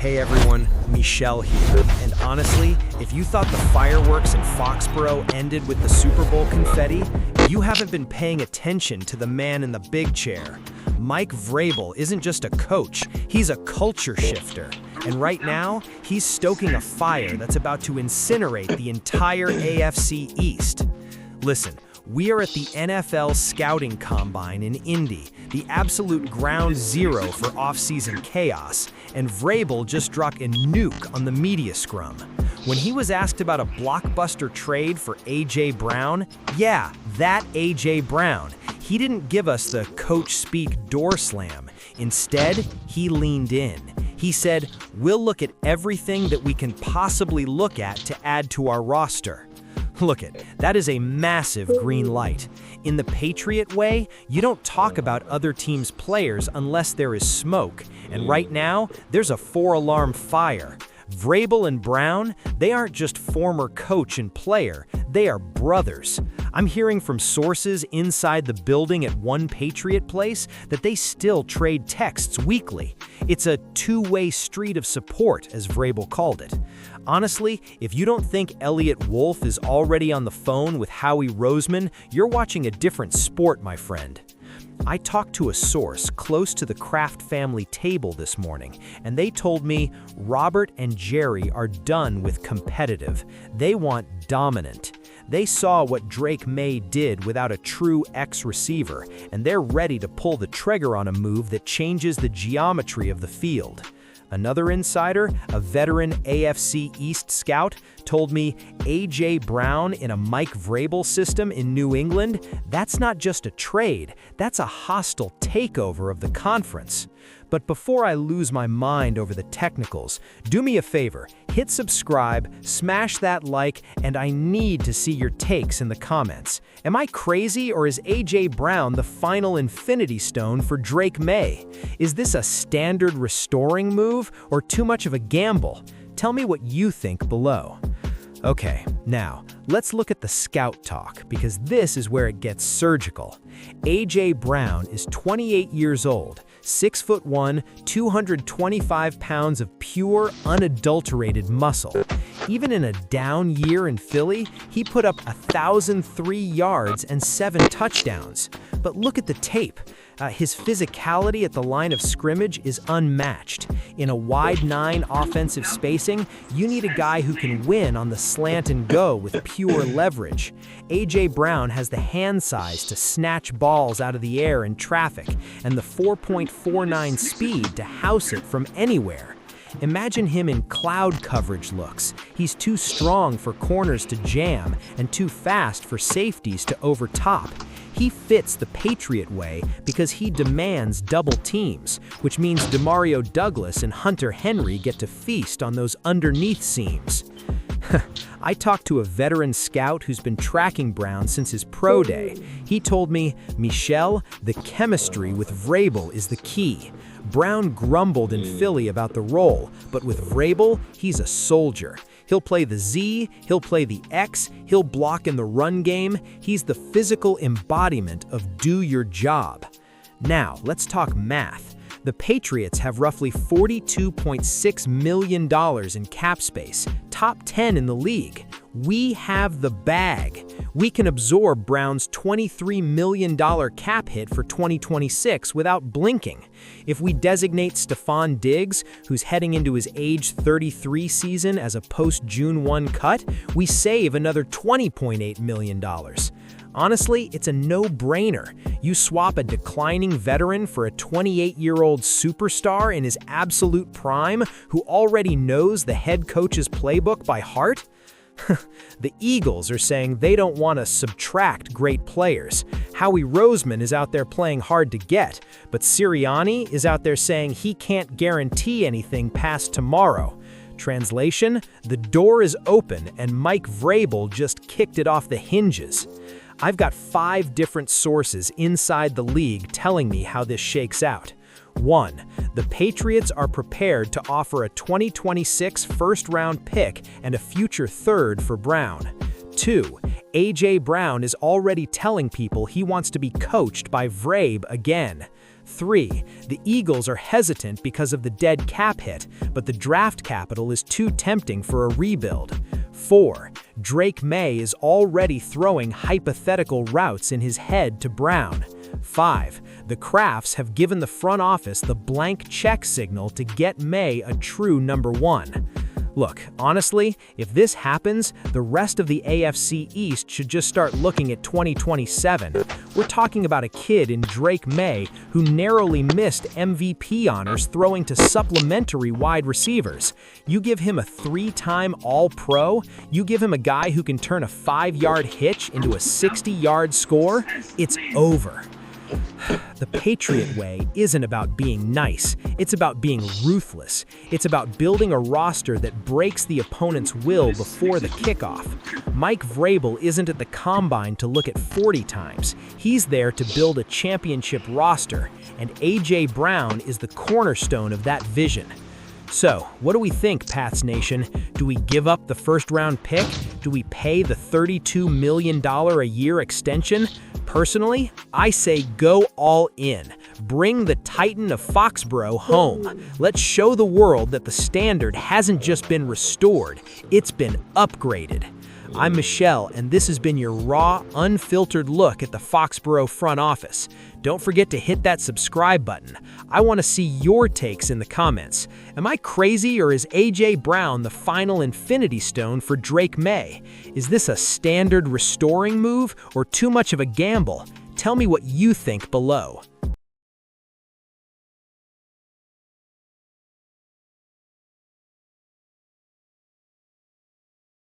Hey everyone, Michelle here. And honestly, if you thought the fireworks in Foxborough ended with the Super Bowl confetti, you haven't been paying attention to the man in the big chair. Mike Vrabel isn't just a coach, he's a culture shifter. And right now, he's stoking a fire that's about to incinerate the entire AFC East. Listen, we are at the NFL Scouting Combine in Indy, the absolute ground zero for off-season chaos, and Vrabel just dropped a nuke on the media scrum. When he was asked about a blockbuster trade for A.J. Brown, yeah, that A.J. Brown, he didn't give us the coach speak door slam. Instead, he leaned in. He said, "We'll look at everything that we can possibly look at to add to our roster." Look it, that is a massive green light. In the Patriot way, you don't talk about other teams' players unless there is smoke, and right now, there's a 4-alarm fire. Vrabel and Brown, they aren't just former coach and player, they are brothers. I'm hearing from sources inside the building at one Patriot place that they still trade texts weekly. It's a two-way street of support, as Vrabel called it. Honestly, if you don't think Elliott Wolf is already on the phone with Howie Roseman, you're watching a different sport, my friend. I talked to a source close to the Kraft family table this morning, and they told me Robert and Jerry are done with competitive. They want dominant. They saw what Drake Maye did without a true X-receiver, and they're ready to pull the trigger on a move that changes the geometry of the field. Another insider, a veteran AFC East scout, told me A.J. Brown in a Mike Vrabel system in New England, that's not just a trade, that's a hostile takeover of the conference. But before I lose my mind over the technicals, do me a favor, hit subscribe, smash that like, and I need to see your takes in the comments. Am I crazy, or is A.J. Brown the final infinity stone for Drake Maye? Is this a standard restoring move, or too much of a gamble? Tell me what you think below. Okay, now, let's look at the scout talk, because this is where it gets surgical. A.J. Brown is 28 years old, 6'1", 225 pounds of pure, unadulterated muscle. Even in a down year in Philly, he put up 1,003 yards and 7 touchdowns. But look at the tape. His physicality at the line of scrimmage is unmatched. In a wide 9 offensive spacing, you need a guy who can win on the slant and go with pure leverage. A.J. Brown has the hand size to snatch balls out of the air in traffic and the 4.49 speed to house it from anywhere. Imagine him in cloud coverage looks. He's too strong for corners to jam and too fast for safeties to overtop. He fits the Patriot way because he demands double teams, which means Demario Douglas and Hunter Henry get to feast on those underneath seams. I talked to a veteran scout who's been tracking Brown since his pro day. He told me, "Michelle, the chemistry with Vrabel is the key." Brown grumbled in Philly about the role, but with Vrabel, he's a soldier. He'll play the Z, he'll play the X, he'll block in the run game. He's the physical embodiment of do your job. Now, let's talk math. The Patriots have roughly $42.6 million in cap space, top 10 in the league. We have the bag. We can absorb Brown's $23 million cap hit for 2026 without blinking. If we designate Stephon Diggs, who's heading into his age 33 season as a post-June 1 cut, we save another $20.8 million. Honestly, it's a no-brainer. You swap a declining veteran for a 28-year-old superstar in his absolute prime who already knows the head coach's playbook by heart? The Eagles are saying they don't want to subtract great players. Howie Roseman is out there playing hard to get, but Sirianni is out there saying he can't guarantee anything past tomorrow. Translation, the door is open and Mike Vrabel just kicked it off the hinges. I've got 5 different sources inside the league telling me how this shakes out. 1. The Patriots are prepared to offer a 2026 first-round pick and a future third for Brown. 2. A.J. Brown is already telling people he wants to be coached by Vrabel again. 3. The Eagles are hesitant because of the dead cap hit, but the draft capital is too tempting for a rebuild. 4. Drake Maye is already throwing hypothetical routes in his head to Brown. 5. The Crafts have given the front office the blank check signal to get Maye a true number 1. Look, honestly, if this happens, the rest of the AFC East should just start looking at 2027. We're talking about a kid in Drake Maye who narrowly missed MVP honors throwing to supplementary wide receivers. You give him a 3-time All-Pro? You give him a guy who can turn a 5-yard hitch into a 60-yard score? It's over. The Patriot way isn't about being nice, it's about being ruthless. It's about building a roster that breaks the opponent's will before the kickoff. Mike Vrabel isn't at the combine to look at 40 times. He's there to build a championship roster, and A.J. Brown is the cornerstone of that vision. So, what do we think, Pats Nation? Do we give up the first-round pick? Do we pay the $32 million a year extension? Personally, I say go all in. Bring the Titan of Foxborough home. Let's show the world that the standard hasn't just been restored, it's been upgraded. I'm Michelle, and this has been your raw, unfiltered look at the Foxborough front office. Don't forget to hit that subscribe button. I want to see your takes in the comments. Am I crazy, or is A.J. Brown the final infinity stone for Drake Maye? Is this a standard restoring move or too much of a gamble? Tell me what you think below.